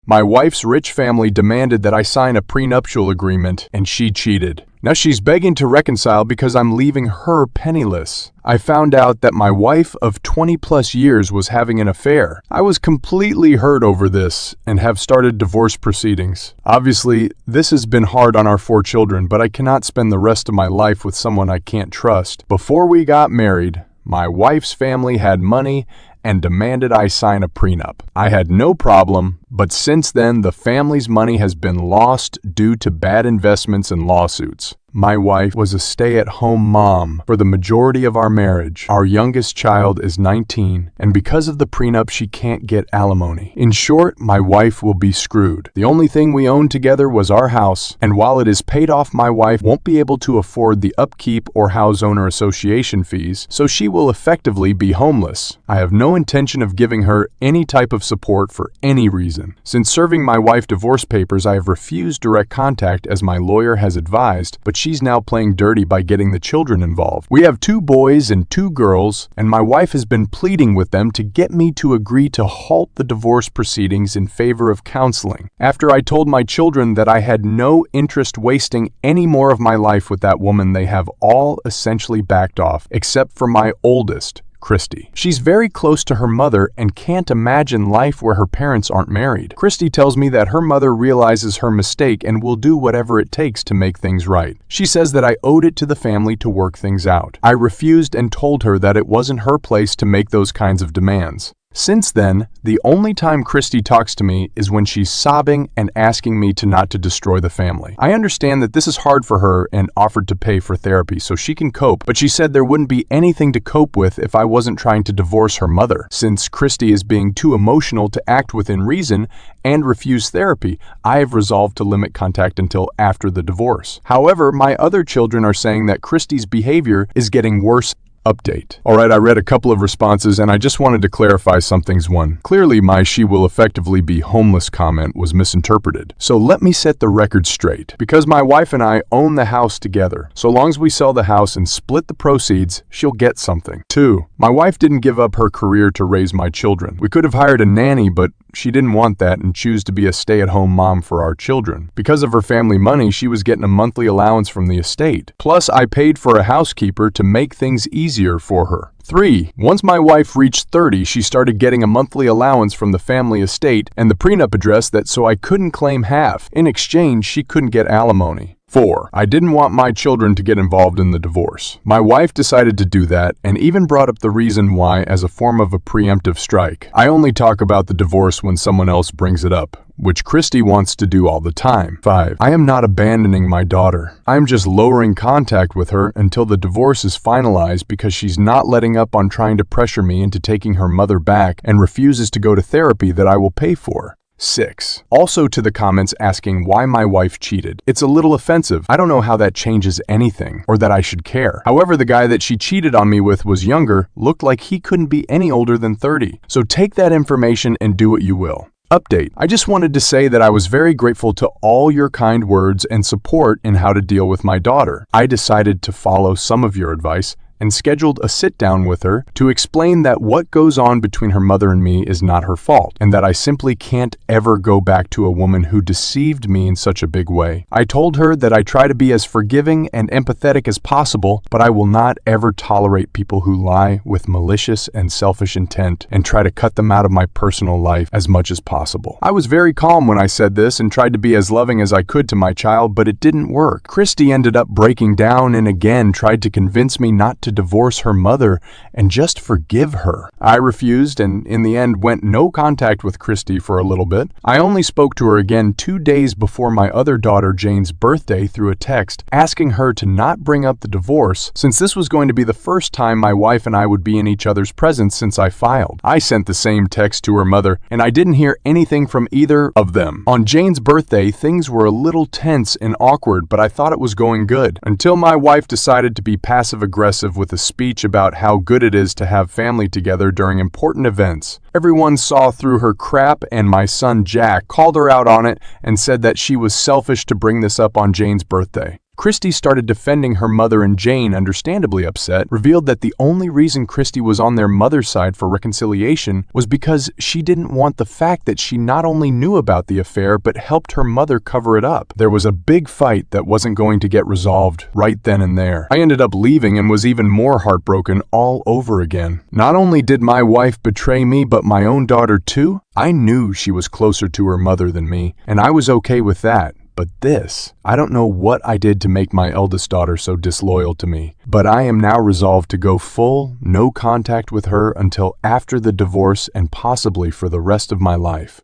My wife's rich family demanded that I sign a prenuptial agreement, and she cheated. Now she's begging to reconcile because I'm leaving her penniless. I found out that my wife of 20+ years was having an affair. I was completely hurt over this and have started divorce proceedings. Obviously, this has been hard on our 4 children, but I cannot spend the rest of my life with someone I can't trust. Before we got married, my wife's family had money and demanded I sign a prenup. I had no problem, but since then the family's money has been lost due to bad investments and lawsuits. My wife was a stay-at-home mom for the majority of our marriage. Our youngest child is 19, and because of the prenup, she can't get alimony. In short, my wife will be screwed. The only thing we own together was our house, and while it is paid off, my wife won't be able to afford the upkeep or house owner association fees, so she will effectively be homeless. I have no intention of giving her any type of support for any reason. Since serving my wife divorce papers, I have refused direct contact as my lawyer has advised, but she's now playing dirty by getting the children involved. We have 2 boys and 2 girls, and my wife has been pleading with them to get me to agree to halt the divorce proceedings in favor of counseling. After I told my children that I had no interest wasting any more of my life with that woman, they have all essentially backed off, except for my oldest, Christy. She's very close to her mother and can't imagine life where her parents aren't married. Christy tells me that her mother realizes her mistake and will do whatever it takes to make things right. She says that I owed it to the family to work things out. I refused and told her that it wasn't her place to make those kinds of demands. Since then, the only time Christy talks to me is when she's sobbing and asking me not to destroy the family. I understand that this is hard for her and offered to pay for therapy so she can cope, but she said there wouldn't be anything to cope with if I wasn't trying to divorce her mother. Since Christy is being too emotional to act within reason and refuse therapy, I have resolved to limit contact until after the divorce. However, my other children are saying that Christy's behavior is getting worse. Update. Alright, I read a couple of responses and I just wanted to clarify some things. One, clearly my "she will effectively be homeless" comment was misinterpreted. So let me set the record straight. Because my wife and I own the house together, so long as we sell the house and split the proceeds, she'll get something. 2, my wife didn't give up her career to raise my children. We could have hired a nanny, but she didn't want that and chose to be a stay-at-home mom for our children. Because of her family money, she was getting a monthly allowance from the estate. Plus, I paid for a housekeeper to make things easier for her. 3, once my wife reached 30, she started getting a monthly allowance from the family estate, and the prenup addressed that so I couldn't claim half. In exchange, she couldn't get alimony. 4, I didn't want my children to get involved in the divorce. My wife decided to do that and even brought up the reason why as a form of a preemptive strike. I only talk about the divorce when someone else brings it up, which Christy wants to do all the time. 5, I am not abandoning my daughter. I am just lowering contact with her until the divorce is finalized because she's not letting up on trying to pressure me into taking her mother back and refuses to go to therapy that I will pay for. 6, also to the comments asking why my wife cheated. It's a little offensive. I don't know how that changes anything or that I should care. However, the guy that she cheated on me with was younger, looked like he couldn't be any older than 30. So take that information and do what you will. Update. I just wanted to say that I was very grateful to all your kind words and support in how to deal with my daughter. I decided to follow some of your advice and scheduled a sit-down with her to explain that what goes on between her mother and me is not her fault, and that I simply can't ever go back to a woman who deceived me in such a big way. I told her that I try to be as forgiving and empathetic as possible, but I will not ever tolerate people who lie with malicious and selfish intent and try to cut them out of my personal life as much as possible. I was very calm when I said this and tried to be as loving as I could to my child, but it didn't work. Christy ended up breaking down and again tried to convince me not to divorce her mother and just forgive her. I refused and in the end went no contact with Christy for a little bit. I only spoke to her again 2 days before my other daughter Jane's birthday through a text asking her to not bring up the divorce since this was going to be the first time my wife and I would be in each other's presence since I filed. I sent the same text to her mother and I didn't hear anything from either of them. On Jane's birthday, things were a little tense and awkward, but I thought it was going good until my wife decided to be passive-aggressive with a speech about how good it is to have family together during important events. Everyone saw through her crap and my son Jack called her out on it and said that she was selfish to bring this up on Jane's birthday. Christy started defending her mother, and Jane, understandably upset, revealed that the only reason Christy was on their mother's side for reconciliation was because she didn't want the fact that she not only knew about the affair but helped her mother cover it up. There was a big fight that wasn't going to get resolved right then and there. I ended up leaving and was even more heartbroken all over again. Not only did my wife betray me, but my own daughter too. I knew she was closer to her mother than me, and I was okay with that. But this, I don't know what I did to make my eldest daughter so disloyal to me, but I am now resolved to go full, no contact with her until after the divorce and possibly for the rest of my life.